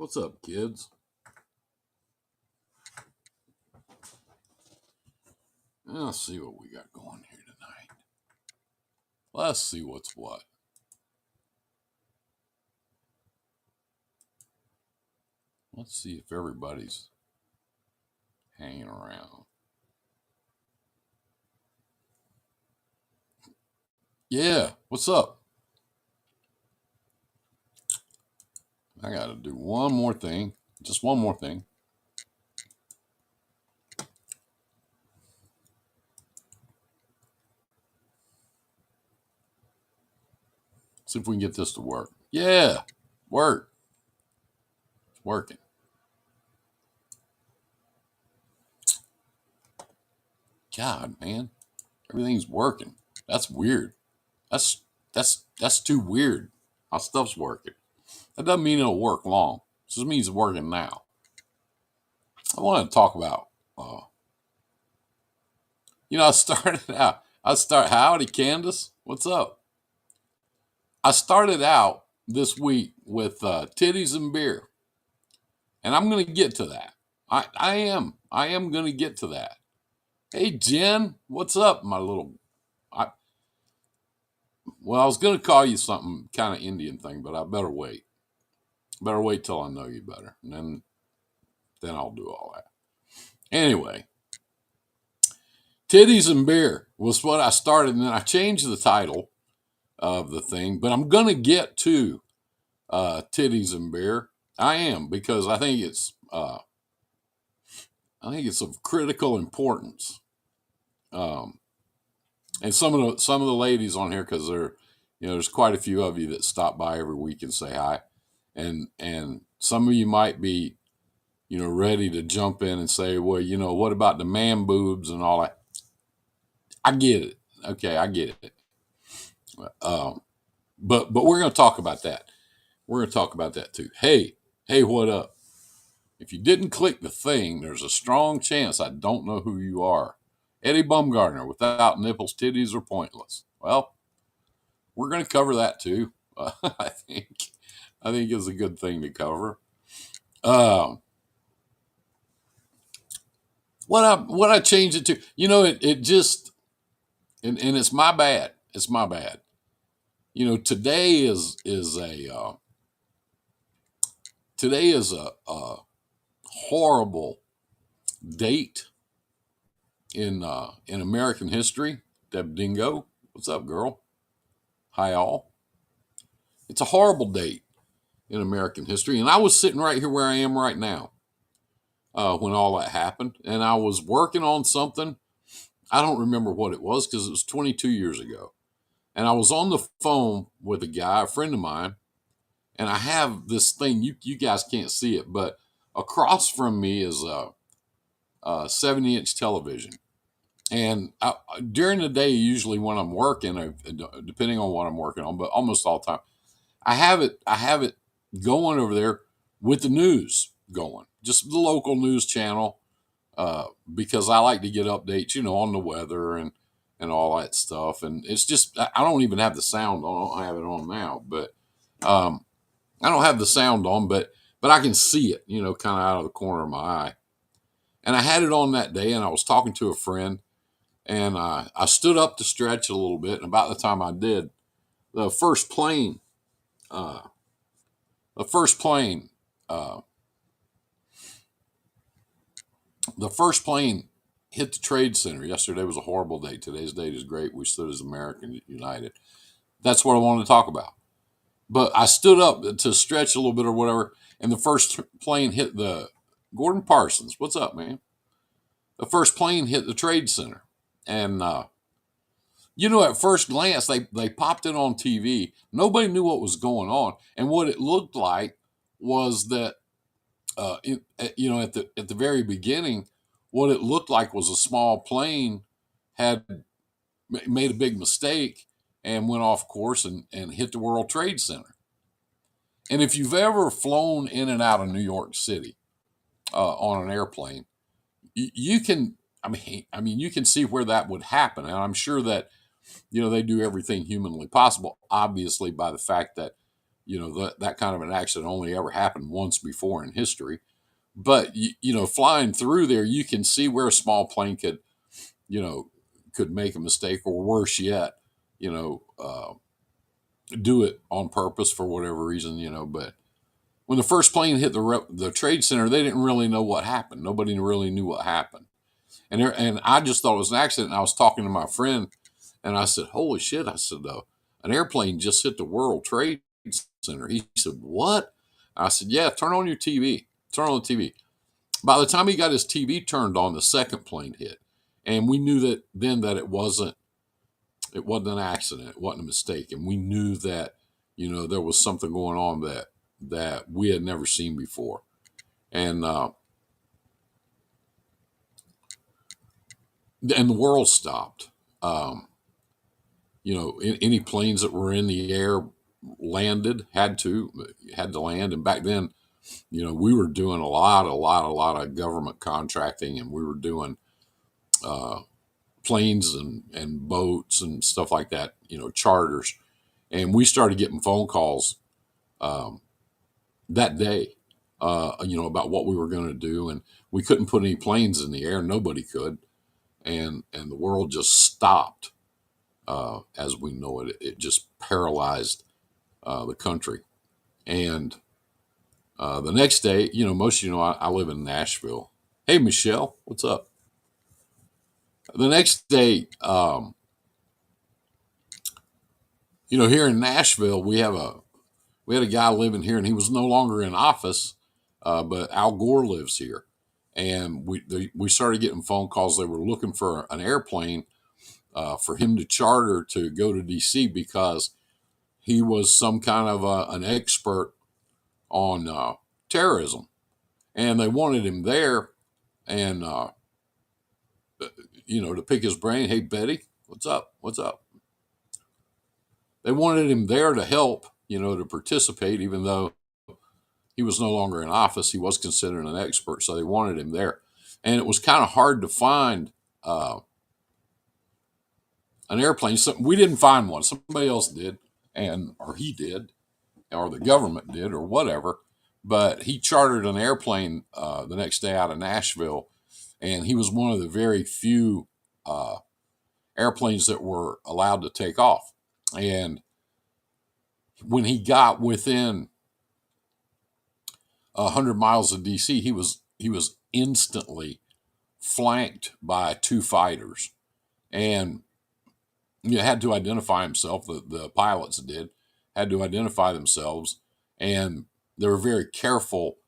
What's up, kids? Let's see what we got going here tonight. Let's see what's what. Let's see if everybody's hanging around. Yeah, what's up? I got to do one more thing. Just one more thing. See if we can get this to work. Yeah, work. It's working. God, man, everything's working. That's weird. That's too weird. How stuff's working. That doesn't mean it'll work long. It just means it's working now. I want to talk about. I started out. Howdy, Candace. What's up? I started out this week with titties and beer, and I'm going to get to that. I am going to get to that. Hey, Jen, what's up, my little? I was going to call you something kind of Indian thing, but I better wait. Better wait till I know you better, and then I'll do all that. Anyway, titties and beer was what I started, and then I changed the title of the thing, but I'm going to get to titties and beer. I am, because I think it's of critical importance. And some of the ladies on here, because there's quite a few of you that stop by every week and say hi, and some of you might be ready to jump in and say, well, what about the man boobs and all that? I get it. Okay, I get it. But we're going to talk about that. We're going to talk about that too. Hey, what up? If you didn't click the thing, there's a strong chance I don't know who you are. Eddie Bumgardner, without nipples, titties are pointless. Well, we're going to cover that too. I think it's a good thing to cover. What I changed it to, it just, and it's my bad. It's my bad. Today is a horrible date in American history. Deb Dingo, what's up, girl? Hi, all. It's a horrible date in American history, and I was sitting right here where I am right now when all that happened, and I was working on something. I don't remember what it was because it was 22 years ago, and I was on the phone with a guy, a friend of mine, and I have this thing. You guys can't see it, but across from me is a 70-inch television. And during the day, usually when I'm working, depending on what I'm working on, but almost all the time, I have it going over there with the news going, just the local news channel, because I like to get updates, on the weather and all that stuff. And it's just, I don't even have the sound on. I have it on now, but I don't have the sound on, but I can see it, kind of out of the corner of my eye. And I had it on that day, and I was talking to a friend. And I stood up to stretch a little bit, and about the time I did, the first plane hit the Trade Center. Yesterday was a horrible day. Today's date is great. We stood as American United. That's what I wanted to talk about. But I stood up to stretch a little bit or whatever, and the first plane hit the Gordon Parsons. What's up, man? The first plane hit the Trade Center, and at first glance, they popped it on TV. Nobody knew what was going on. And what it looked like was that, at the very beginning, what it looked like was a small plane had made a big mistake and went off course and hit the World Trade Center. And if you've ever flown in and out of New York City on an airplane, you can see where that would happen. And I'm sure that, they do everything humanly possible, obviously, by the fact that that kind of an accident only ever happened once before in history. But flying through there, you can see where a small plane you know, could make a mistake, or worse yet, you know, do it on purpose for whatever reason. But when the first plane hit the trade center, they didn't really know what happened. Nobody really knew what happened, and I just thought it was an accident. And I was talking to my friend, and I said, "Holy shit!" I said, "An airplane just hit the World Trade Center." He said, "What?" I said, "Yeah, turn on your TV. Turn on the TV." By the time he got his TV turned on, the second plane hit, and we knew that it wasn't an accident, it wasn't a mistake, and we knew that there was something going on that we had never seen before, and the world stopped. Any planes that were in the air had to land, and back then, we were doing a lot of government contracting, and we were doing planes and boats and stuff like that, charters. And we started getting phone calls that day, about what we were going to do. And we couldn't put any planes in the air. Nobody could. And the world just stopped as we know it. It just paralyzed the country. And the next day, most of I live in Nashville. Hey, Michelle, what's up? The next day, here in Nashville, we had a guy living here, and he was no longer in office, but Al Gore lives here, and we started getting phone calls. They were looking for an airplane for him to charter to go to D.C. because he was some kind of an expert on terrorism, and they wanted him there, and to pick his brain. Hey, Betty, what's up? What's up? They wanted him there to help, to participate, even though he was no longer in office. He was considered an expert, so they wanted him there. And it was kind of hard to find an airplane. So we didn't find one. Somebody else did, or he did, or the government did, or whatever. But he chartered an airplane the next day out of Nashville, and he was one of the very few airplanes that were allowed to take off. And when he got within 100 miles of DC, he was instantly flanked by two fighters, and had to identify himself. The pilots had to identify themselves, and they were very careful,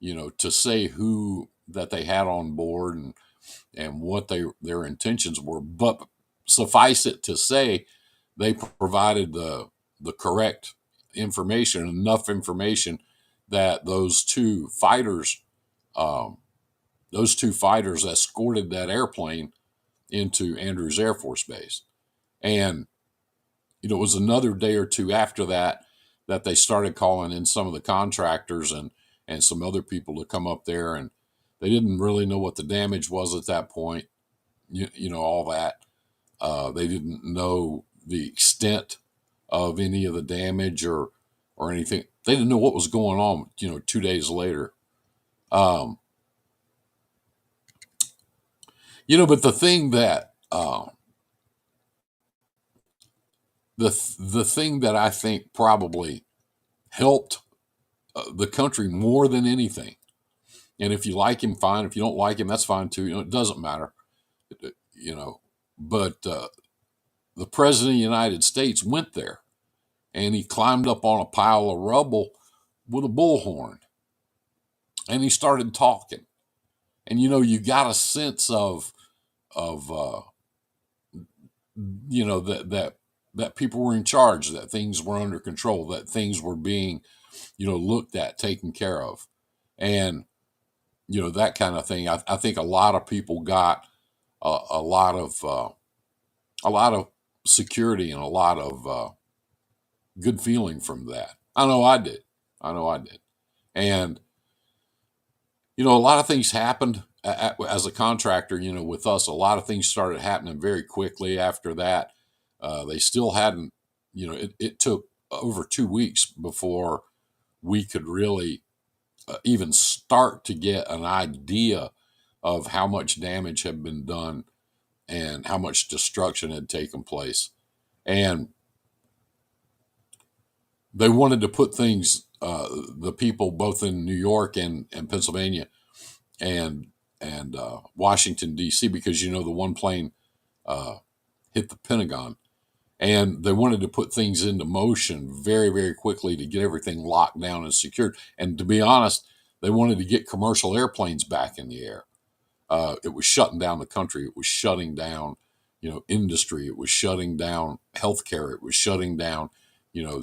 to say who that they had on board and what their intentions were. But suffice it to say, they provided the correct information, enough information that those two fighters escorted that airplane into Andrews Air Force Base. And it was another day or two after that they started calling in some of the contractors and some other people to come up there, and they didn't really know what the damage was at that point. All that. They didn't know the extent of any of the damage or anything. They didn't know what was going on, 2 days later. But the thing that the thing that I think probably helped the country more than anything, and if you like him, fine. If you don't like him, that's fine too. It doesn't matter. But the president of the United States went there, and he climbed up on a pile of rubble with a bullhorn, and he started talking. And you got a sense of that people were in charge, that things were under control, that things were being looked at, taken care of, and that kind of thing. I think a lot of people got a lot of security and a lot of good feeling from that. I know I did. And a lot of things happened as a contractor. With us, a lot of things started happening very quickly after that. They still hadn't. It took over 2 weeks before we could really even start to get an idea of how much damage had been done and how much destruction had taken place. And they wanted to put things, the people both in New York and Pennsylvania and Washington, D.C., because, the one plane hit the Pentagon. And they wanted to put things into motion very, very quickly to get everything locked down and secured. And to be honest, they wanted to get commercial airplanes back in the air. It was shutting down the country. It was shutting down, industry. It was shutting down healthcare. It was shutting down,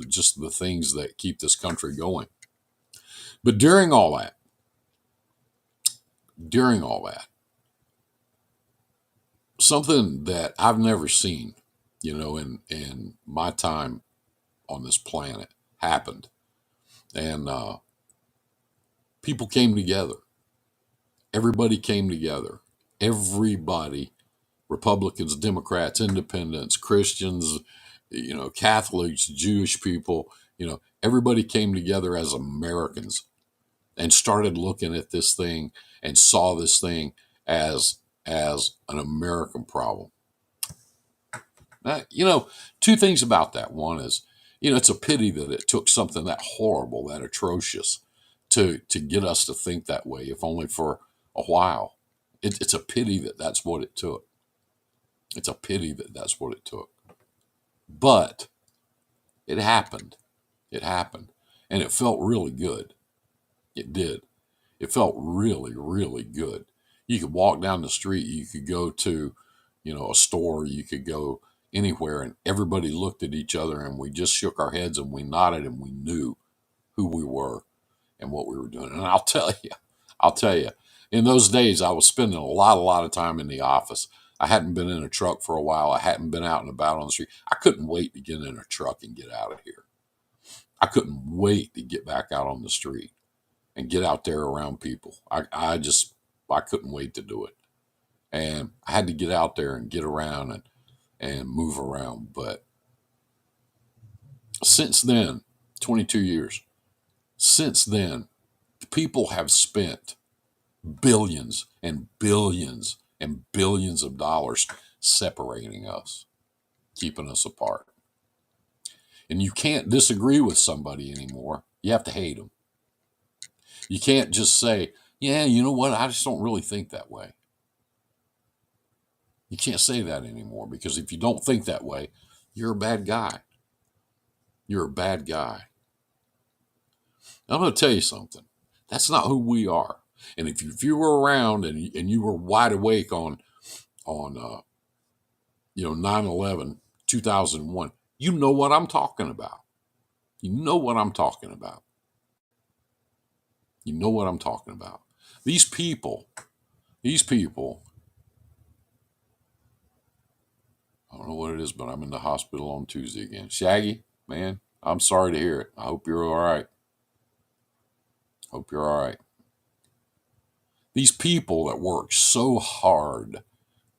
just the things that keep this country going. But during all that, something that I've never seen, in my time on this planet happened. And people came together. Everybody came together. Everybody, Republicans, Democrats, Independents, Christians, Catholics, Jewish people, everybody came together as Americans and started looking at this thing and saw this thing as an American problem. Now, two things about that. One is, it's a pity that it took something that horrible, that atrocious, to get us to think that way, if only for a while. It's a pity that that's what it took. It's a pity that that's what it took. But it happened. It happened. And it felt really good. It did. It felt really, really good. You could walk down the street. You could go to, a store. You could go anywhere, and everybody looked at each other, and we just shook our heads and we nodded, and we knew who we were and what we were doing. And I'll tell you, in those days, I was spending a lot of time in the office. I hadn't been in a truck for a while. I hadn't been out and about on the street. I couldn't wait to get in a truck and get out of here. I couldn't wait to get back out on the street and get out there around people. I couldn't wait to do it. And I had to get out there and get around and move around. But since then, 22 years, since then, people have spent billions and billions and billions of dollars separating us, keeping us apart. And you can't disagree with somebody anymore. You have to hate them. You can't just say, yeah, you know what? I just don't really think that way. You can't say that anymore, because if you don't think that way, you're a bad guy. You're a bad guy. I'm going to tell you something. That's not who we are. And if you were around and you were wide awake on 9/11, 2001, you know what I'm talking about. You know what I'm talking about. You know what I'm talking about. These people, I don't know what it is, but I'm in the hospital on Tuesday again. Shaggy, man, I'm sorry to hear it. I hope you're all right. Hope you're all right. These people that work so hard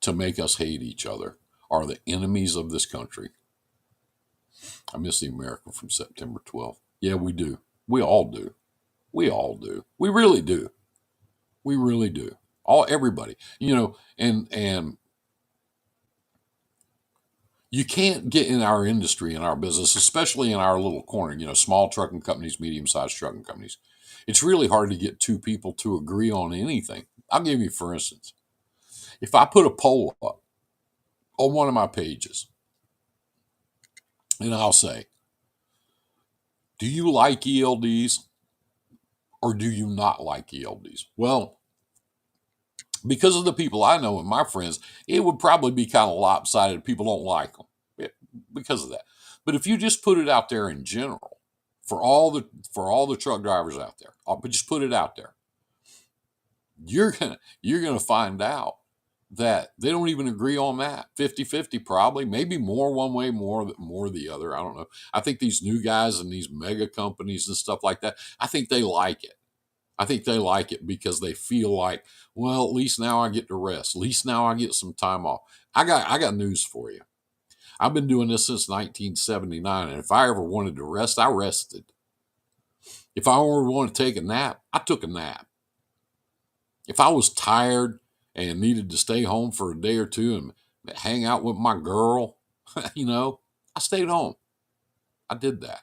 to make us hate each other are the enemies of this country. I miss the America from September 12th. Yeah, we do. We all do. We all do. We really do. We really do. Everybody, and you can't get in our industry, in our business, especially in our little corner, small trucking companies, medium-sized trucking companies. It's really hard to get two people to agree on anything. I'll give you, for instance, if I put a poll up on one of my pages, and I'll say, do you like ELDs or do you not like ELDs? Well, because of the people I know and my friends, it would probably be kind of lopsided. People don't like them because of that. But if you just put it out there in general, for all the truck drivers out there, but just put it out there, you're gonna find out that they don't even agree on that. 50-50 probably, maybe more one way, more the other. I don't know. I think these new guys and these mega companies and stuff like that, I think they like it. I think they like it because they feel like, well, at least now I get to rest. At least now I get some time off. I got news for you. I've been doing this since 1979, and if I ever wanted to rest, I rested. If I ever wanted to take a nap, I took a nap. If I was tired and needed to stay home for a day or two and hang out with my girl, I stayed home. I did that.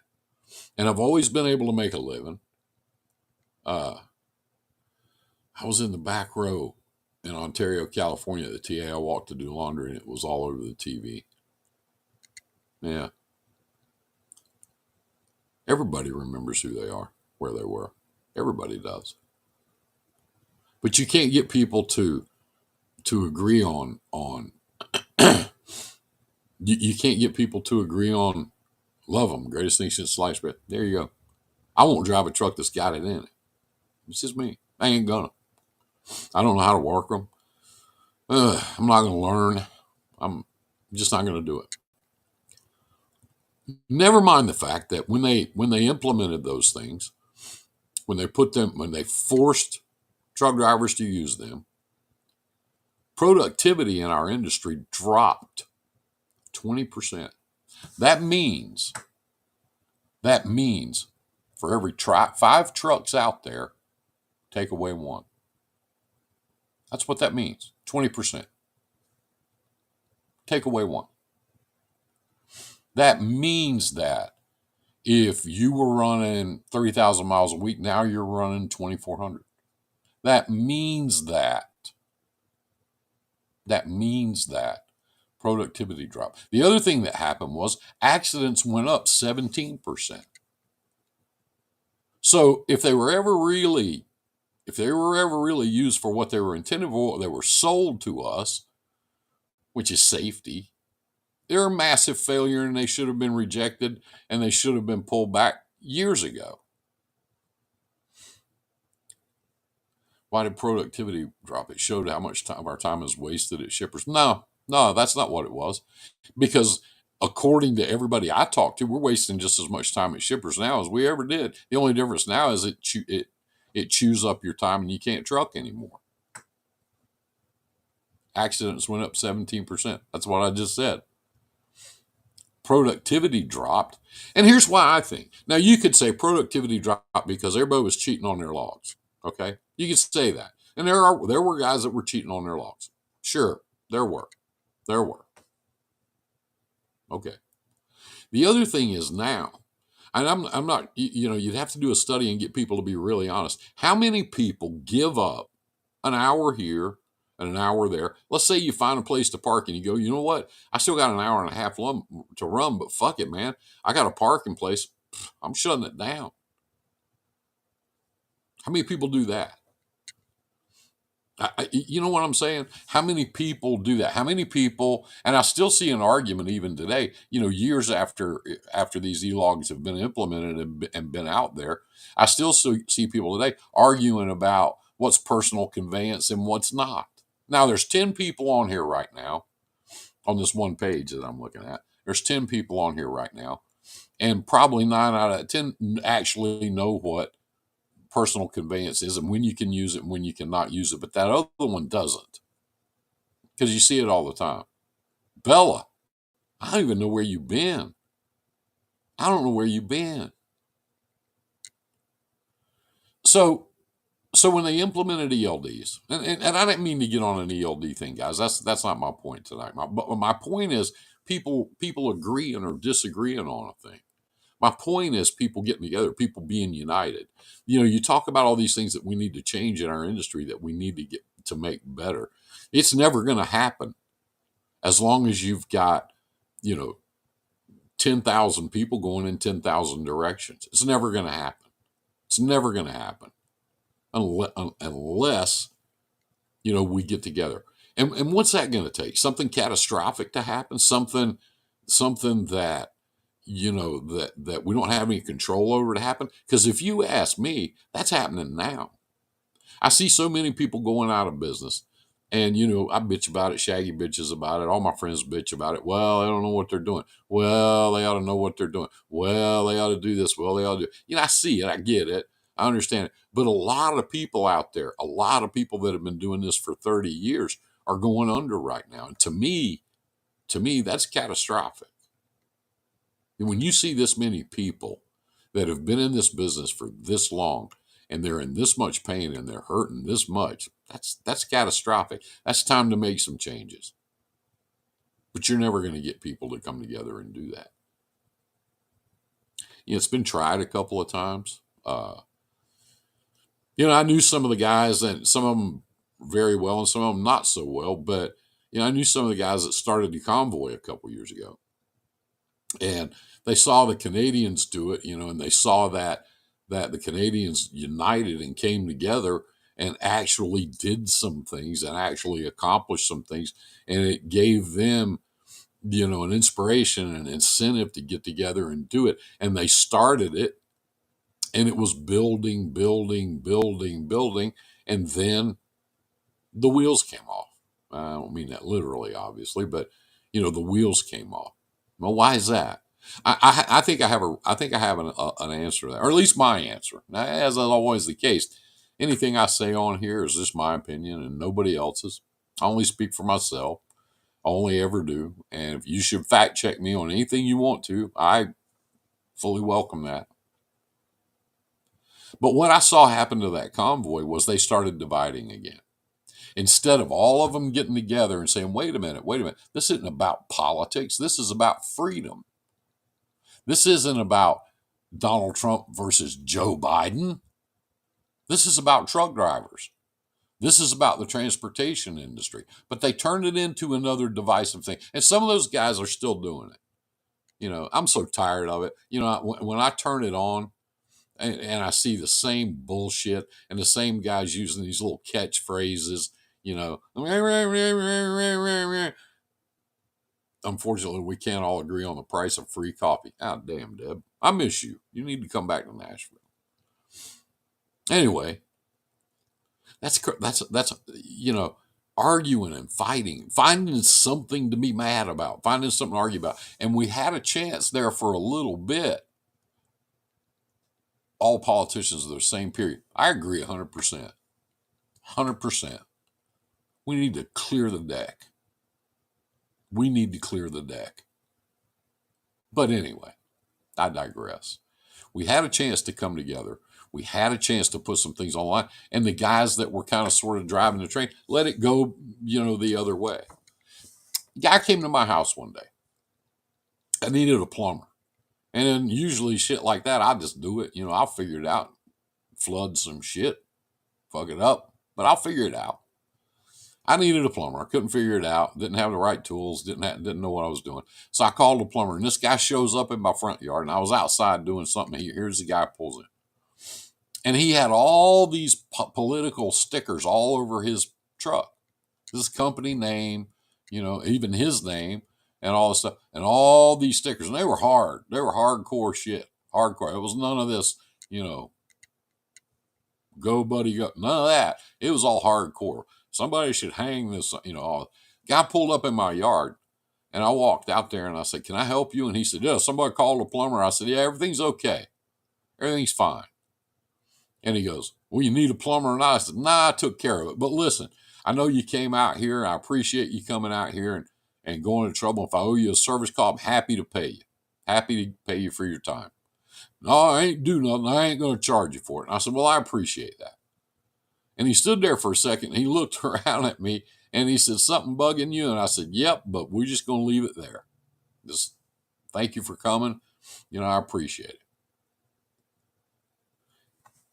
And I've always been able to make a living. I was in the back row in Ontario, California at the TA. I walked to do laundry and it was all over the TV. Yeah. Everybody remembers who they are, where they were. Everybody does. But you can't get people to agree on you can't get people to agree on love them. Greatest thing since sliced bread. There you go. I won't drive a truck that's got it in it. It's just me. I ain't gonna. I don't know how to work them. I'm not gonna learn. I'm just not gonna do it. Never mind the fact that when they implemented those things, when they forced truck drivers to use them, productivity in our industry dropped 20%. That means for every 5 trucks out there, take away 1. That's what that means. 20%. Take away 1. That means that if you were running 30,000 miles a week, now you're running 2,400. That means that productivity dropped. The other thing that happened was accidents went up 17%. So if they were ever really used for what they were intended for, they were sold to us, which is safety, they're a massive failure and they should have been rejected and they should have been pulled back years ago. Why did productivity drop? It showed how much time our time is wasted at shippers. No, that's not what it was. Because according to everybody I talked to, we're wasting just as much time at shippers now as we ever did. The only difference now is it chews up your time and you can't truck anymore. Accidents went up 17%. That's what I just said. Productivity dropped. And here's why I think. Now, you could say productivity dropped because everybody was cheating on their logs. Okay? You could say that. And there were guys that were cheating on their logs. Sure, there were. Okay. The other thing is now, and I'm not, you'd have to do a study and get people to be really honest. How many people give up an hour here and an hour there? Let's say you find a place to park and you go, you know what? I still got an hour and a half to run, but fuck it, man. I got a parking place. I'm shutting it down. How many people do that? You know what I'm saying? How many people do that? How many people, and I still see an argument even today, years after these e-logs have been implemented and been out there, I still see people today arguing about what's personal conveyance and what's not. Now, there's 10 people on here right now, on this one page that I'm looking at. There's 10 people on here right now, and probably 9 out of 10 actually know what personal conveyance is and when you can use it and when you cannot use it. But that other one doesn't, because you see it all the time. Bella, I don't even know where you've been. I don't know where you've been. So when they implemented ELDs, and I didn't mean to get on an ELD thing, guys. That's not my point tonight. My point is people agreeing or disagreeing on a thing. My point is people getting together, people being united. You talk about all these things that we need to change in our industry, that we need to get to make better. It's never going to happen as long as you've got, 10,000 people going in 10,000 directions. It's never going to happen. It's never going to happen unless we get together. And what's that going to take? Something catastrophic to happen? Something that that we don't have any control over to happen? Because if you ask me, that's happening now. I see so many people going out of business, and I bitch about it. Shaggy bitches about it. All my friends bitch about it. Well, I don't know what they're doing. Well, they ought to know what they're doing. Well, they ought to do this. Well, they ought to do. I see it. I get it. I understand it. But a lot of people out there, a lot of people that have been doing this for 30 years are going under right now. And to me, To me, that's catastrophic. And when you see this many people that have been in this business for this long and they're in this much pain and they're hurting this much, that's catastrophic. That's time to make some changes. But you're never going to get people to come together and do that. It's been tried a couple of times. I knew some of the guys, and some of them very well and some of them not so well, but I knew some of the guys that started the convoy a couple years ago. And they saw the Canadians do it, and they saw that the Canadians united and came together and actually did some things and actually accomplished some things. And it gave them, an inspiration and incentive to get together and do it. And they started it, and it was building. And then the wheels came off. I don't mean that literally, obviously, but the wheels came off. Well, why is that? I think I have an answer to that, or at least my answer. Now, as is always the case, anything I say on here is just my opinion and nobody else's. I only speak for myself. I only ever do. And if you should fact check me on anything you want to, I fully welcome that. But what I saw happen to that convoy was they started dividing again. Instead of all of them getting together and saying, wait a minute, this isn't about politics. This is about freedom. This isn't about Donald Trump versus Joe Biden. This is about truck drivers. This is about the transportation industry. But they turned it into another divisive thing. And some of those guys are still doing it. I'm so tired of it. When I turn it on and I see the same bullshit and the same guys using these little catchphrases, unfortunately, we can't all agree on the price of free coffee. Ah, damn, Deb. I miss you. You need to come back to Nashville. Anyway, that's arguing and fighting, finding something to be mad about, finding something to argue about. And we had a chance there for a little bit. All politicians are the same period. I agree 100%. 100%. We need to clear the deck. But anyway, I digress. We had a chance to come together. We had a chance to put some things online. And the guys that were kind of sort of driving the train, let it go, the other way. A guy came to my house one day. I needed a plumber. And then usually shit like that, I just do it. I'll figure it out. Flood some shit. Fuck it up. But I'll figure it out. I needed a plumber. I couldn't figure it out. Didn't have the right tools. Didn't know what I was doing. So I called a plumber, and this guy shows up in my front yard, and I was outside doing something. Here's the guy pulls in. And he had all these political stickers all over his truck. His company name, even his name, and all this stuff. And all these stickers. And they were hard. They were hardcore shit. Hardcore. It was none of this, go buddy, go. None of that. It was all hardcore. Somebody should hang this, Guy pulled up in my yard, and I walked out there and I said, can I help you? And he said, yeah, somebody called a plumber. I said, yeah, everything's okay. Everything's fine. And he goes, well, you need a plumber? And I said, nah, I took care of it. But listen, I know you came out here. I appreciate you coming out here and going to trouble. If I owe you a service call, I'm happy to pay you. Happy to pay you for your time. No, I ain't do nothing. I ain't going to charge you for it. And I said, well, I appreciate that. And he stood there for a second. And he looked around at me and he said, something bugging you? And I said, yep, but we're just going to leave it there. Just thank you for coming. I appreciate it.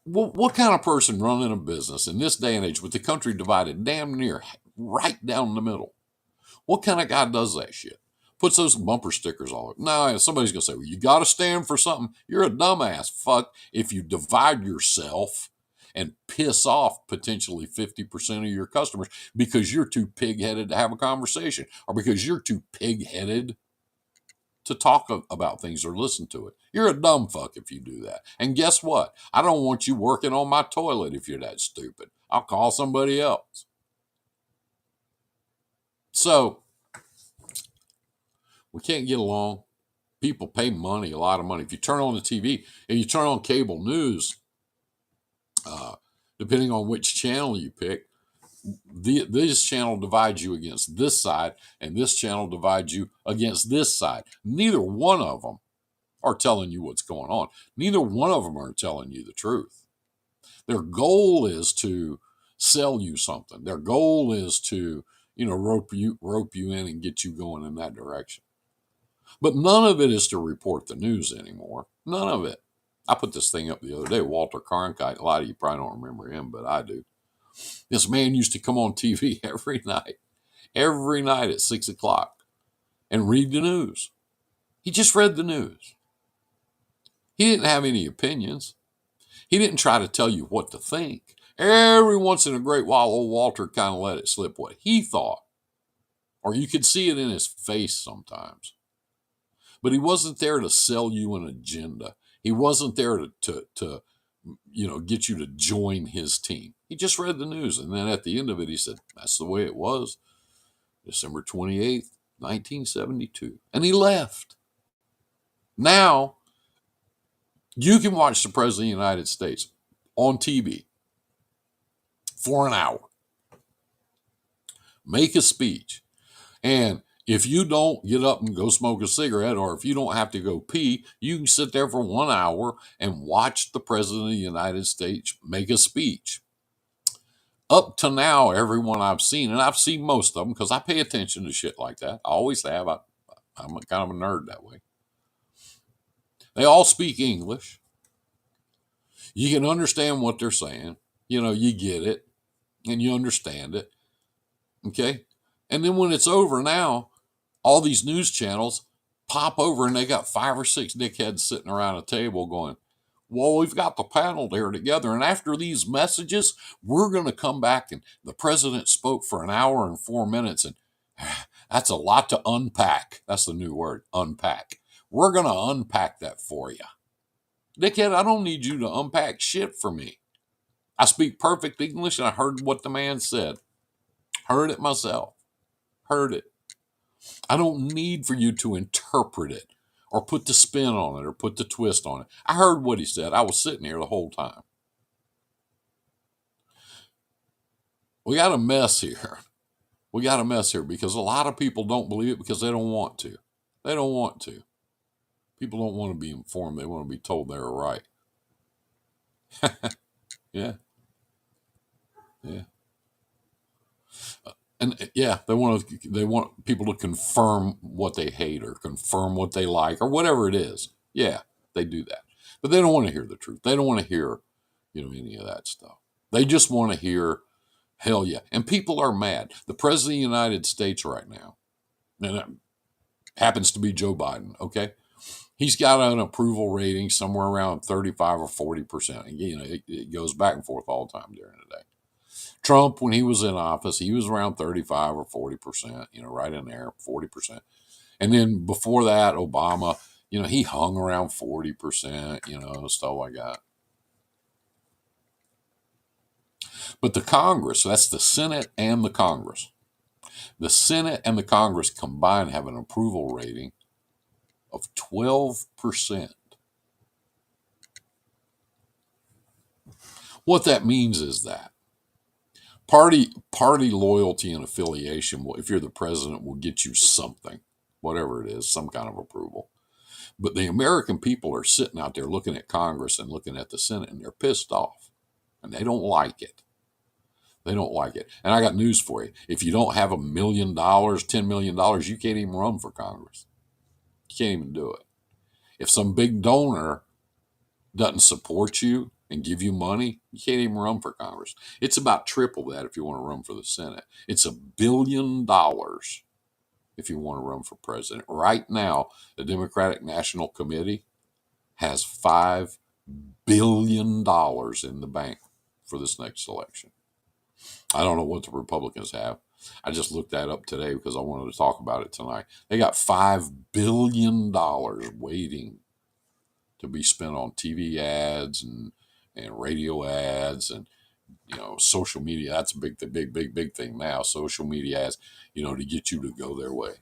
What kind of person running a business in this day and age with the country divided damn near right down the middle? What kind of guy does that shit? Puts those bumper stickers all over. No, somebody's going to say, well, you got to stand for something. You're a dumbass fuck if you divide yourself and piss off potentially 50% of your customers because you're too pig-headed to have a conversation or because you're too pig-headed to talk about things or listen to it. You're a dumb fuck if you do that. And guess what? I don't want you working on my toilet if you're that stupid. I'll call somebody else. So, we can't get along. People pay money, a lot of money. If you turn on the TV and you turn on cable news, depending on which channel you pick, This channel divides you against this side, and this channel divides you against this side. Neither one of them are telling you what's going on. Neither one of them are telling you the truth. Their goal is to sell you something. Their goal is to, rope you in and get you going in that direction. But none of it is to report the news anymore. None of it. I put this thing up the other day. Walter Cronkite. A lot of you probably don't remember him, but I do. This man used to come on TV every night at 6 o'clock and read the news. He just read the news. He didn't have any opinions. He didn't try to tell you what to think. Every once in a great while, old Walter kind of let it slip what he thought. Or you could see it in his face sometimes. But he wasn't there to sell you an agenda. He wasn't there to get you to join his team. He just read the news. And then at the end of it, he said, that's the way it was. December 28th, 1972. And he left. Now, you can watch the President of the United States on TV for an hour, make a speech, and if you don't get up and go smoke a cigarette, or if you don't have to go pee, you can sit there for 1 hour and watch the President of the United States make a speech. Up to now, everyone I've seen, and I've seen most of them because I pay attention to shit like that. I always have. I'm kind of a nerd that way. They all speak English. You can understand what they're saying. You get it and you understand it. Okay? And then when it's over now, all these news channels pop over and they got 5 or 6 dickheads sitting around a table going, well, we've got the panel there together. And after these messages, we're going to come back. And the president spoke for 1 hour and 4 minutes. And that's a lot to unpack. That's the new word, unpack. We're going to unpack that for you. Dickhead, I don't need you to unpack shit for me. I speak perfect English and I heard what the man said. Heard it myself. Heard it. I don't need for you to interpret it or put the spin on it or put the twist on it. I heard what he said. I was sitting here the whole time. We got a mess here. We got a mess here because a lot of people don't believe it because they don't want to. They don't want to. People don't want to be informed. They want to be told they're right. Yeah. Yeah. And yeah, they want people to confirm what they hate or confirm what they like or whatever it is. Yeah, they do that. But they don't want to hear the truth. They don't want to hear, any of that stuff. They just want to hear, hell yeah. And people are mad. The President of the United States right now, and it happens to be Joe Biden, okay? He's got an approval rating somewhere around 35 or 40%. And, it goes back and forth all the time during the day. Trump, when he was in office, he was around 35 or 40%, right in there, 40%. And then before that, Obama, he hung around 40%, stuff like that. But the Congress, that's the Senate and the Congress. The Senate and the Congress combined have an approval rating of 12%. What that means is that party loyalty and affiliation will, if you're the president, will get you something, whatever it is, some kind of approval. But the American people are sitting out there looking at Congress and looking at the Senate, and they're pissed off, and they don't like it. They don't like it. And I got news for you. If you don't have $1 million, $10 million, you can't even run for Congress. You can't even do it. If some big donor doesn't support you and give you money, you can't even run for Congress. It's about triple that if you want to run for the Senate. It's $1 billion if you want to run for president. Right now, the Democratic National Committee has $5 billion in the bank for this next election. I don't know what the Republicans have. I just looked that up today because I wanted to talk about it tonight. They got $5 billion waiting to be spent on TV ads and radio ads and social media. That's a big thing now. Social media ads, to get you to go their way.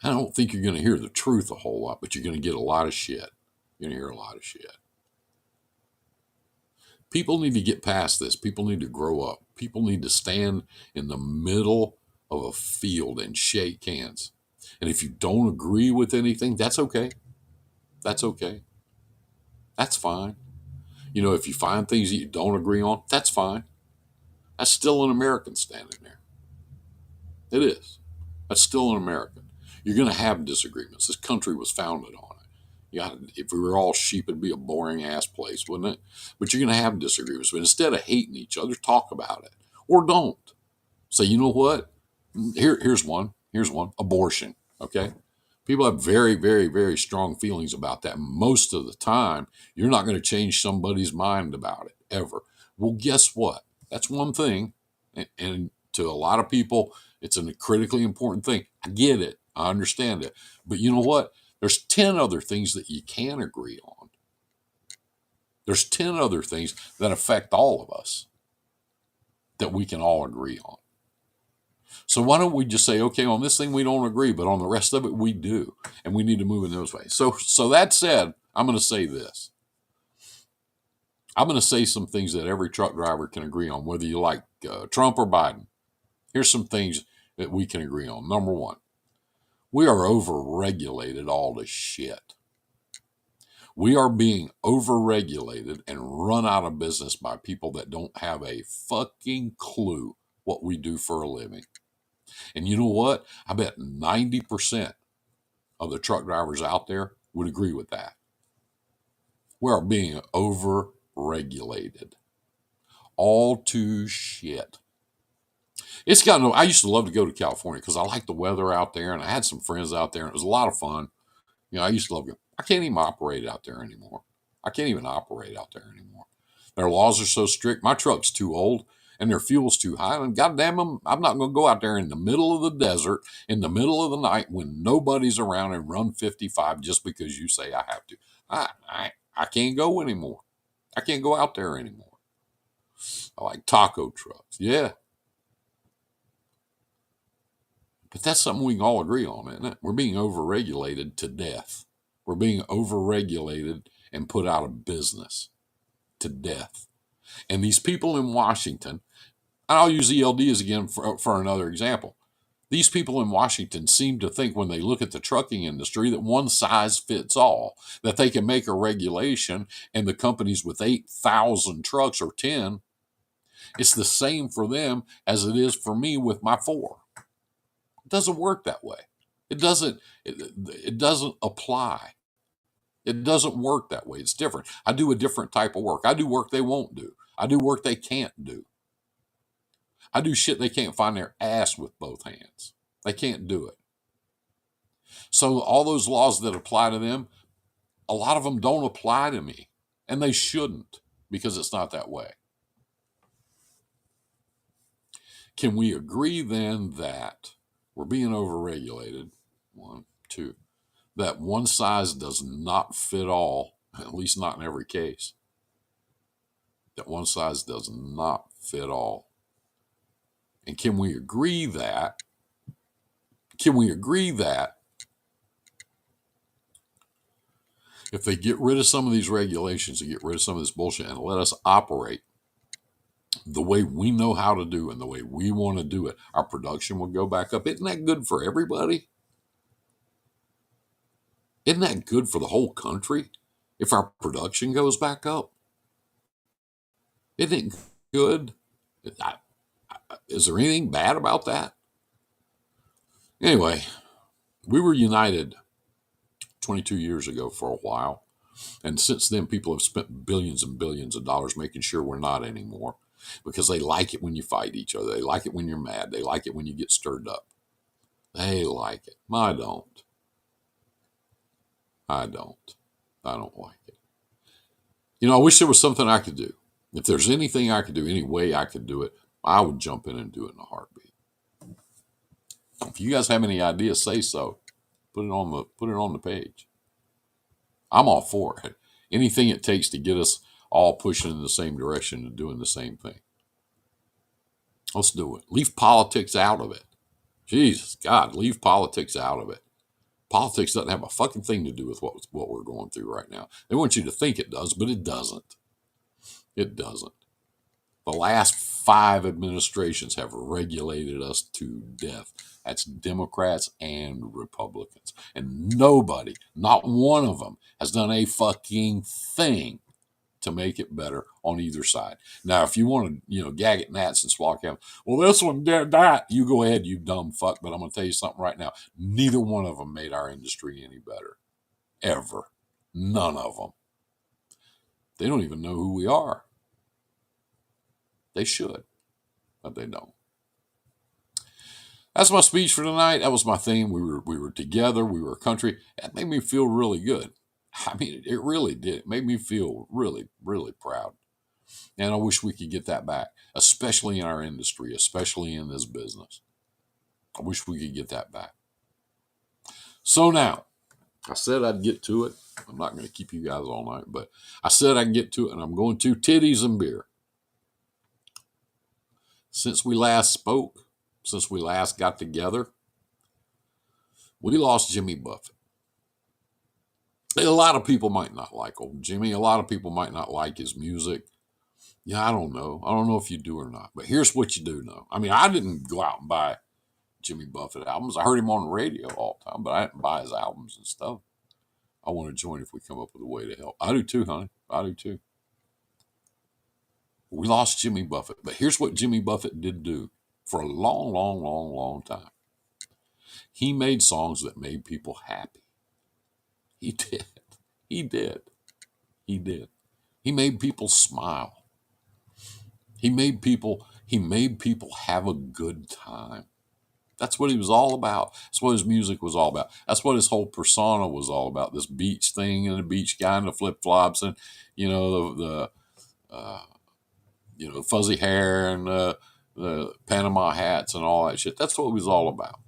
I don't think you're going to hear the truth a whole lot, but you're going to get a lot of shit. You're going to hear a lot of shit. People need to get past this. People need to grow up. People need to stand in the middle of a field and shake hands. And if you don't agree with anything, that's okay. That's okay. That's fine. You know, if you find things that you don't agree on, that's fine. That's still an American standing there. It is. That's still an American. You're going to have disagreements. This country was founded on it. If we were all sheep, it'd be a boring ass place, wouldn't it? But you're going to have disagreements. But instead of hating each other, talk about it or don't. Say, you know what? Here's one. Here's one. Abortion. Okay. People have very, very, very strong feelings about that. Most of the time, you're not going to change somebody's mind about it ever. Well, guess what? That's one thing. And to a lot of people, it's a critically important thing. I get it. I understand it. But you know what? There's 10 other things that you can agree on. There's 10 other things that affect all of us that we can all agree on. So why don't we just say, okay, on this thing we don't agree, but on the rest of it we do, and we need to move in those ways. So that said, I'm going to say this. I'm going to say some things that every truck driver can agree on, whether you like Trump or Biden. Here's some things that we can agree on. Number one, we are overregulated all to shit. We are being overregulated and run out of business by people that don't have a fucking clue what we do for a living. And you know what? I bet 90% of the truck drivers out there would agree with that. We are being over-regulated. All to shit. I used to love to go to California because I like the weather out there, and I had some friends out there, and it was a lot of fun. You know, I used to love it. I can't even operate out there anymore. Their laws are so strict. My truck's too old and their fuel's too high. And goddamn them, I'm not going to go out there in the middle of the desert, in the middle of the night when nobody's around and run 55 just because you say I have to. I can't go anymore. I can't go out there anymore. I like taco trucks. Yeah. But that's something we can all agree on, isn't it? We're being overregulated to death. We're being overregulated and put out of business to death. And these people in Washington, and I'll use ELDs again for another example. These people in Washington seem to think when they look at the trucking industry that one size fits all, that they can make a regulation and the companies with 8,000 trucks or 10, it's the same for them as it is for me with my 4. It doesn't work that way. It doesn't apply. It doesn't work that way. It's different. I do a different type of work. I do work they won't do. I do work they can't do. I do shit they can't find their ass with both hands. They can't do it. So all those laws that apply to them, a lot of them don't apply to me. And they shouldn't, because it's not that way. Can we agree then that we're being overregulated? 1, 2. That one size does not fit all, at least not in every case. That one size does not fit all. And can we agree that if they get rid of some of these regulations, they get rid of some of this bullshit and let us operate the way we know how to do and the way we want to do it, our production will go back up. Isn't that good for everybody? Isn't that good for the whole country if our production goes back up? Isn't it good? Is there anything bad about that? Anyway, we were united 22 years ago for a while. And since then, people have spent billions and billions of dollars making sure we're not anymore, because they like it when you fight each other. They like it when you're mad. They like it when you get stirred up. They like it. I don't. I don't like it. You know, I wish there was something I could do. If there's anything I could do, any way I could do it, I would jump in and do it in a heartbeat. If you guys have any ideas, say so. Put it on the page. I'm all for it. Anything it takes to get us all pushing in the same direction and doing the same thing. Let's do it. Leave politics out of it. Jesus, God, leave politics out of it. Politics doesn't have a fucking thing to do with what we're going through right now. They want you to think it does, but it doesn't. It doesn't. The last 5 administrations have regulated us to death. That's Democrats and Republicans. And nobody, not one of them, has done a fucking thing to make it better on either side. Now, if you want to, gag at gnats and swallow them, well, this one did that. You go ahead, you dumb fuck. But I'm going to tell you something right now. Neither one of them made our industry any better. Ever. None of them. They don't even know who we are. They should, but they don't. That's my speech for tonight. That was my theme. We were together. We were a country. That made me feel really good. I mean, it really did. It made me feel really, really proud. And I wish we could get that back, especially in our industry, especially in this business. I wish we could get that back. So now, I said I'd get to it. I'm not going to keep you guys all night, but I said I'd get to it, and I'm going to titties and beer. Since we last spoke, since we last got together, we lost Jimmy Buffett. A lot of people might not like old Jimmy. A lot of people might not like his music. Yeah, I don't know. I don't know if you do or not. But here's what you do know. I mean, I didn't go out and buy Jimmy Buffett albums. I heard him on the radio all the time, but I didn't buy his albums and stuff. I want to join if we come up with a way to help. I do too, honey. I do too. We lost Jimmy Buffett. But here's what Jimmy Buffett did do for a long, long, long, long time. He made songs that made people happy. He did. He did. He did. He made people smile. He made people have a good time. That's what he was all about. That's what his music was all about. That's what his whole persona was all about. This beach thing and the beach guy and the flip flops and the fuzzy hair and the Panama hats and all that shit. That's what he was all about.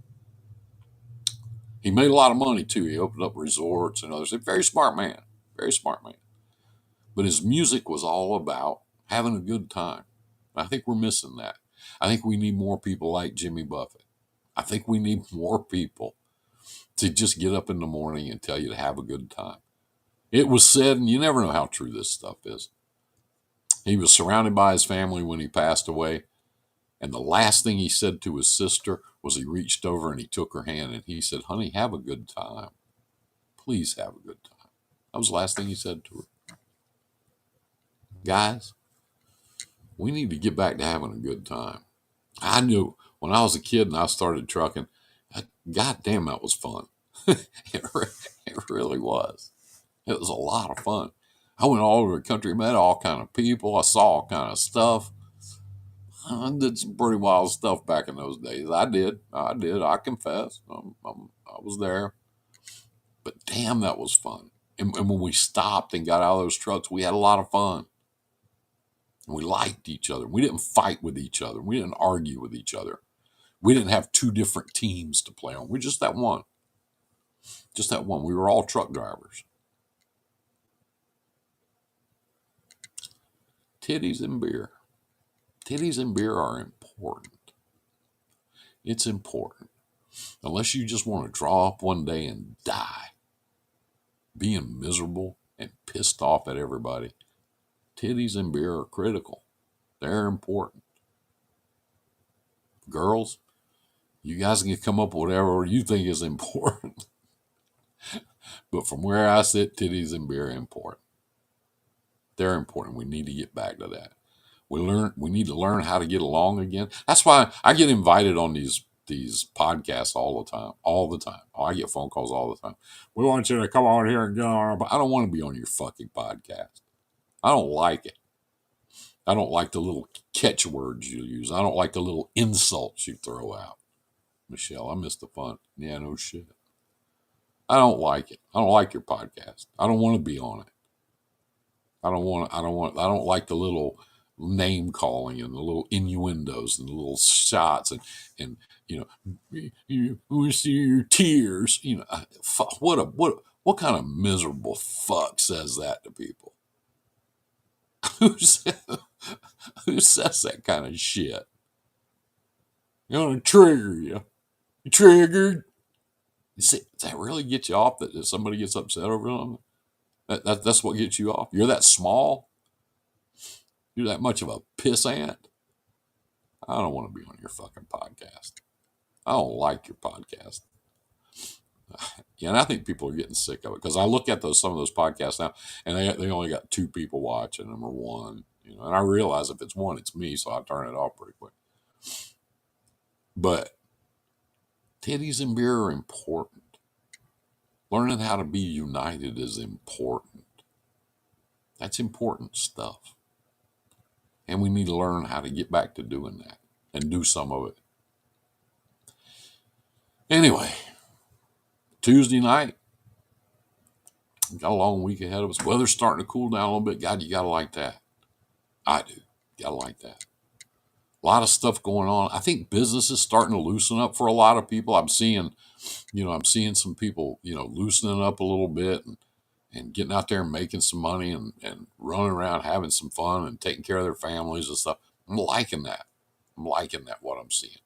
He made a lot of money too. He opened up resorts and others. A very smart man. Very smart man. But his music was all about having a good time. I think we're missing that. I think we need more people like Jimmy Buffett. I think we need more people to just get up in the morning and tell you to have a good time. It was said, and you never know how true this stuff is. He was surrounded by his family when he passed away. And the last thing he said to his sister was he reached over and he took her hand and he said, honey, have a good time. Please have a good time. That was the last thing he said to her. Guys, we need to get back to having a good time. I knew when I was a kid and I started trucking, God damn, that was fun. It really was. It was a lot of fun. I went all over the country, met all kind of people. I saw all kind of stuff. I did some pretty wild stuff back in those days. I did. I confess. I was there. But damn, that was fun. And when we stopped and got out of those trucks, we had a lot of fun. And we liked each other. We didn't fight with each other. We didn't argue with each other. We didn't have 2 different teams to play on. We're just that one. Just that one. We were all truck drivers. Titties and beer. Titties and beer are important. It's important. Unless you just want to draw up one day and die, being miserable and pissed off at everybody, titties and beer are critical. They're important. Girls, you guys can come up with whatever you think is important. But from where I sit, titties and beer are important. They're important. We need to get back to that. We need to learn how to get along again. That's why I get invited on these podcasts all the time. Oh, I get phone calls all the time. We want you to come on here and get on our. I don't want to be on your fucking podcast. I don't like it. I don't like the little catchwords you use. I don't like the little insults you throw out. Michelle, I miss the fun. Yeah, no shit. I don't like it. I don't like your podcast. I don't want to be on it. I don't like the little name calling and the little innuendos and the little shots and we see your tears. What kind of miserable fuck says that to people? Who says that kind of shit? You want to trigger you. You triggered. You see, does that really get you off that somebody gets upset over something? That's what gets you off. You're that small. You're that much of a pissant? I don't want to be on your fucking podcast. I don't like your podcast. Yeah, and I think people are getting sick of it because I look at some of those podcasts now, and they only got 2 people watching them or 1, and I realize if it's 1, it's me, so I turn it off pretty quick. But titties and beer are important. Learning how to be united is important. That's important stuff. And we need to learn how to get back to doing that and do some of it. Anyway, Tuesday night, got a long week ahead of us. Weather's starting to cool down a little bit. God, you got to like that. I do. Got to like that. A lot of stuff going on. I think business is starting to loosen up for a lot of people. I'm seeing some people, loosening up a little bit and getting out there and making some money and running around, having some fun and taking care of their families and stuff. I'm liking that. What I'm seeing.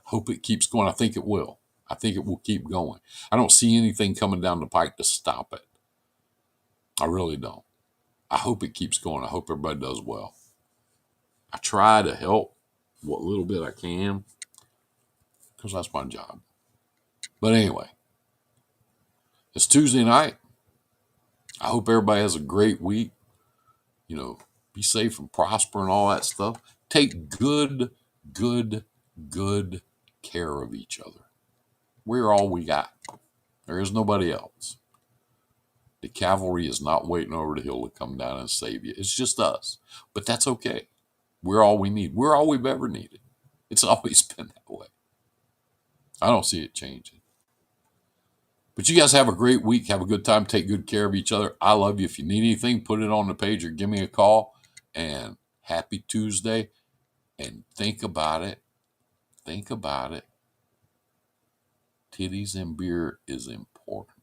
Hope it keeps going. I think it will. I think it will keep going. I don't see anything coming down the pike to stop it. I really don't. I hope it keeps going. I hope everybody does well. I try to help what little bit I can because that's my job. But anyway, it's Tuesday night. I hope everybody has a great week. Be safe and prosper and all that stuff. Take good care of each other. We're all we got. There is nobody else. The cavalry is not waiting over the hill to come down and save you. It's just us. But that's okay. We're all we need. We're all we've ever needed. It's always been that way. I don't see it changing. But you guys have a great week. Have a good time. Take good care of each other. I love you. If you need anything, put it on the page or give me a call. And happy Tuesday. And think about it. Titties and beer is important.